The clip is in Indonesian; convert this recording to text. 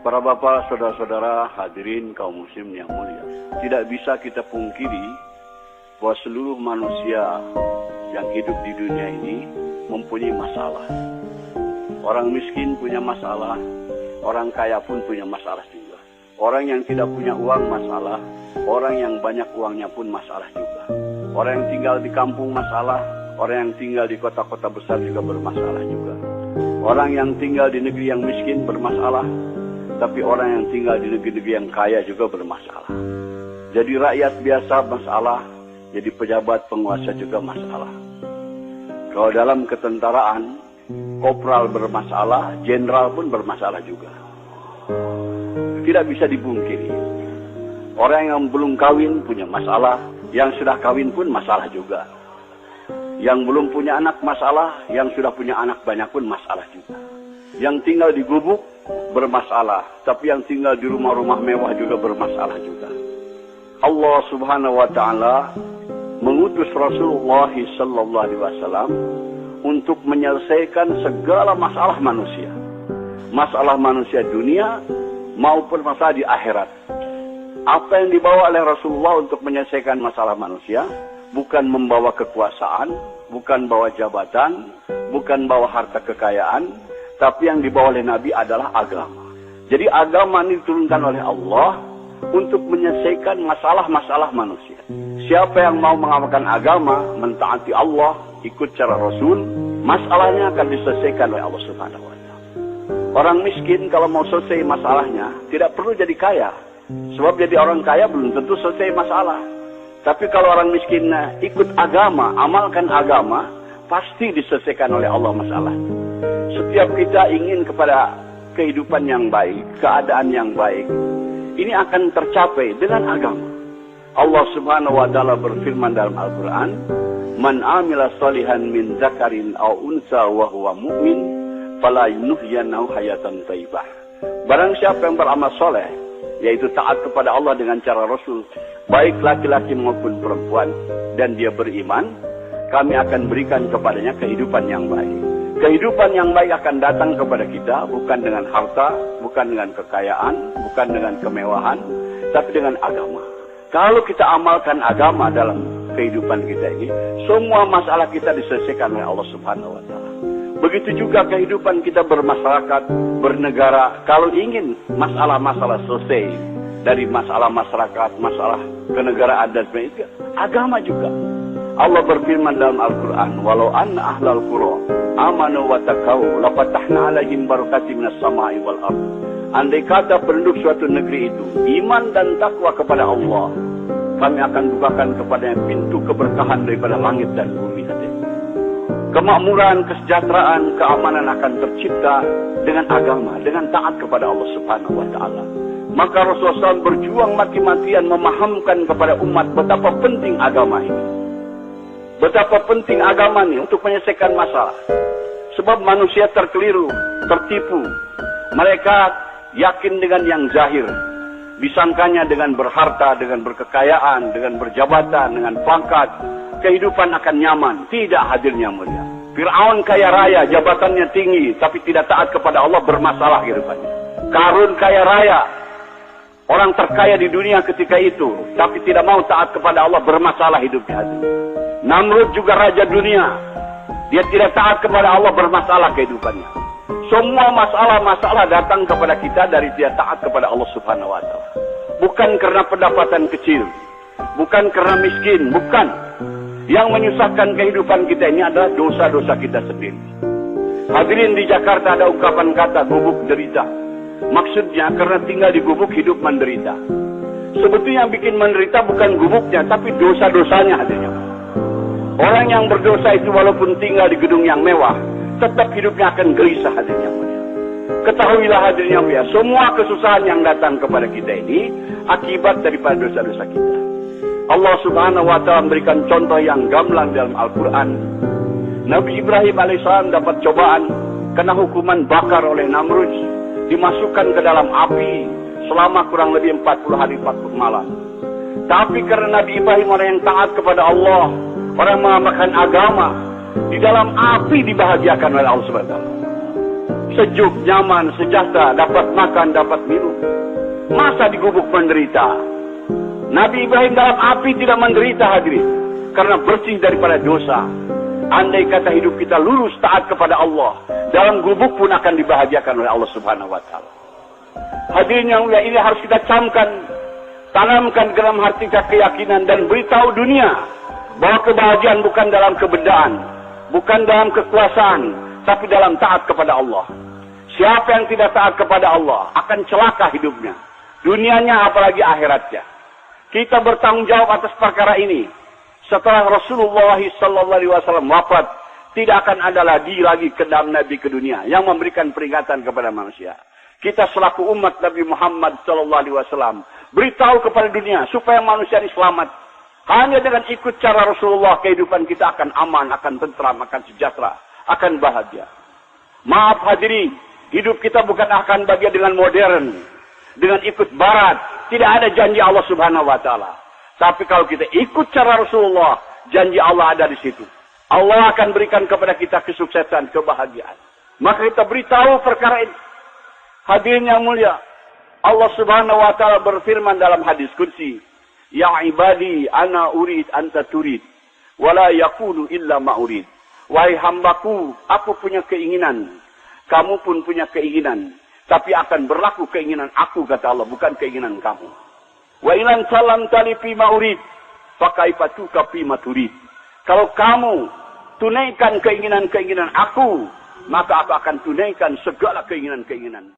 Para bapak, saudara-saudara, hadirin kaum muslim yang mulia. Tidak bisa kita pungkiri bahwa seluruh manusia yang hidup di dunia ini mempunyai masalah. Orang miskin punya masalah, orang kaya pun punya masalah juga. Orang yang tidak punya uang masalah, orang yang banyak uangnya pun masalah juga. Orang yang tinggal di kampung masalah, orang yang tinggal di kota-kota besar juga bermasalah juga. Orang yang tinggal di negeri yang miskin bermasalah, tapi orang yang tinggal di negeri-negeri yang kaya juga bermasalah. Jadi rakyat biasa masalah, jadi pejabat penguasa juga masalah. Kalau dalam ketentaraan, kopral bermasalah, jenderal pun bermasalah juga. Tidak bisa dipungkiri. Orang yang belum kawin punya masalah, yang sudah kawin pun masalah juga. Yang belum punya anak masalah, yang sudah punya anak banyak pun masalah juga. Yang tinggal di gubuk bermasalah, tapi yang tinggal di rumah-rumah mewah juga bermasalah juga. Allah Subhanahu wa taala mengutus Rasulullah sallallahu alaihi wasallam untuk menyelesaikan segala masalah manusia. Masalah manusia dunia maupun masalah di akhirat. Apa yang dibawa oleh Rasulullah untuk menyelesaikan masalah manusia bukan membawa kekuasaan, bukan bawa jabatan, bukan bawa harta kekayaan, tapi yang dibawa oleh Nabi adalah agama. Jadi agama ini diturunkan oleh Allah untuk menyelesaikan masalah-masalah manusia. Siapa yang mau mengamalkan agama, mentaati Allah, ikut cara Rasul, masalahnya akan diselesaikan oleh Allah Subhanahu wa taala. Orang miskin kalau mau selesai masalahnya, tidak perlu jadi kaya. Sebab jadi orang kaya belum tentu selesai masalah. Tapi kalau orang miskin ikut agama, amalkan agama, pasti diselesaikan oleh Allah masalah. Setiap kita ingin kepada kehidupan yang baik, keadaan yang baik, ini akan tercapai dengan agama. Allah Subhanahu wa taala berfirman dalam Al-Qur'an, "Man 'amila shalihan min dzakarin aw unsa wa huwa mu'min, fala yuhyiyannahu hayatan thayyibah." Barang siapa yang beramal soleh, yaitu taat kepada Allah dengan cara Rasul, baik laki-laki maupun perempuan, dan dia beriman, kami akan berikan kepadanya kehidupan yang baik. Kehidupan yang baik akan datang kepada kita bukan dengan harta, bukan dengan kekayaan, bukan dengan kemewahan, tapi dengan agama. Kalau kita amalkan agama dalam kehidupan kita ini, semua masalah kita diselesaikan oleh Allah Subhanahu wa taala. Begitu juga kehidupan kita bermasyarakat, bernegara, kalau ingin masalah-masalah selesai dari masalah masyarakat, masalah kenegaraan dan sebagainya, agama juga. Allah berfirman dalam Al-Quran, "Walau anna ahlal qura amanu wa taqaw lafatahna 'alaihim barakatim minas sama'i wal ardh." Andai kata penduduk suatu negeri itu iman dan takwa kepada Allah, kami akan bukakan kepadanya pintu keberkahan daripada langit dan bumi. Kemakmuran, kesejahteraan, keamanan akan tercipta dengan agama, dengan taat kepada Allah Subhanahu wa taala. Maka Rasulullah SAW berjuang mati-matian memahamkan kepada umat betapa penting agama ini. Betapa penting agama ini untuk menyelesaikan masalah. Sebab manusia terkeliru, tertipu. Mereka yakin dengan yang zahir. Disangkanya dengan berharta, dengan berkekayaan, dengan berjabatan, dengan pangkat, kehidupan akan nyaman. Tidak, hadirnya mulia. Fir'aun kaya raya, jabatannya tinggi, tapi tidak taat kepada Allah, bermasalah kehidupannya. Qarun kaya raya, orang terkaya di dunia ketika itu, tapi tidak mau taat kepada Allah, bermasalah hidupnya. Namrud juga raja dunia, dia tidak taat kepada Allah, bermasalah kehidupannya. Semua masalah-masalah datang kepada kita dari tidak taat kepada Allah Subhanahu wa taala. Bukan karena pendapatan kecil, bukan karena miskin, bukan. Yang menyusahkan kehidupan kita ini adalah dosa-dosa kita sendiri. Hadirin, di Jakarta ada ungkapan kata gubuk derita. Maksudnya karena tinggal di gubuk hidup menderita. Sebetulnya yang bikin menderita bukan gubuknya, tapi dosa-dosanya hadirnya. Orang yang berdosa itu walaupun tinggal di gedung yang mewah, tetap hidupnya akan gelisah hadirnya. Ketahuilah hadirnya ya, semua kesusahan yang datang kepada kita ini akibat daripada dosa-dosa kita. Allah Subhanahu wa taala memberikan contoh yang gamblang dalam Al-Quran. Nabi Ibrahim alaihissalam dapat cobaan, kena hukuman bakar oleh Namrud, dimasukkan ke dalam api selama kurang lebih 40 hari 40 malam. Tapi karena Nabi Ibrahim orang yang taat kepada Allah, orang mengamalkan agama, di dalam api dibahagiakan oleh Allah Subhanahu wa taala. sejuk, nyaman, sejahtera, dapat makan, dapat minum. Masa di gubuk menderita? Nabi Ibrahim dalam api tidak menderita, hadirin, karena bersih daripada dosa. Andai kata hidup kita lurus taat kepada Allah, dalam gubuk pun akan dibahagiakan oleh Allah Subhanahu wa taala. Hadirin yang mulia, ini harus kita camkan, tanamkan dalam hati kita keyakinan dan beritahu dunia bahwa kebahagiaan bukan dalam kebendaan, bukan dalam kekuasaan, tapi dalam taat kepada Allah. Siapa yang tidak taat kepada Allah akan celaka hidupnya, dunianya apalagi akhiratnya. Kita bertanggung jawab atas perkara ini. Setelah Rasulullah SAW wafat, tidak akan ada lagi kedam Nabi ke dunia yang memberikan peringatan kepada manusia. Kita selaku umat Nabi Muhammad SAW beritahu kepada dunia supaya manusia ini selamat. Hanya dengan ikut cara Rasulullah, kehidupan kita akan aman, akan tentram, akan sejahtera, akan bahagia. Maaf hadirin, hidup kita bukan akan bahagia dengan modern, dengan ikut barat. Tidak ada janji Allah Subhanahu wa taala. Tapi kalau kita ikut cara Rasulullah, janji Allah ada di situ. Allah akan berikan kepada kita kesuksesan, kebahagiaan. Maka kita beritahu perkara ini. Hadirin yang mulia, Allah Subhanahu wa taala berfirman dalam hadis qudsi, "Ya ibadi, ana urid anta turid, wala yakunu illa ma urid." Wahai hambaku, aku punya keinginan, kamu pun punya keinginan, tapi akan berlaku keinginan aku, kata Allah, bukan keinginan kamu. Wa ilan salam tali fima urid, fakaifatuka fima turid. Kalau kamu tunaikan keinginan-keinginan aku, maka aku akan tunaikan segala keinginan-keinginan.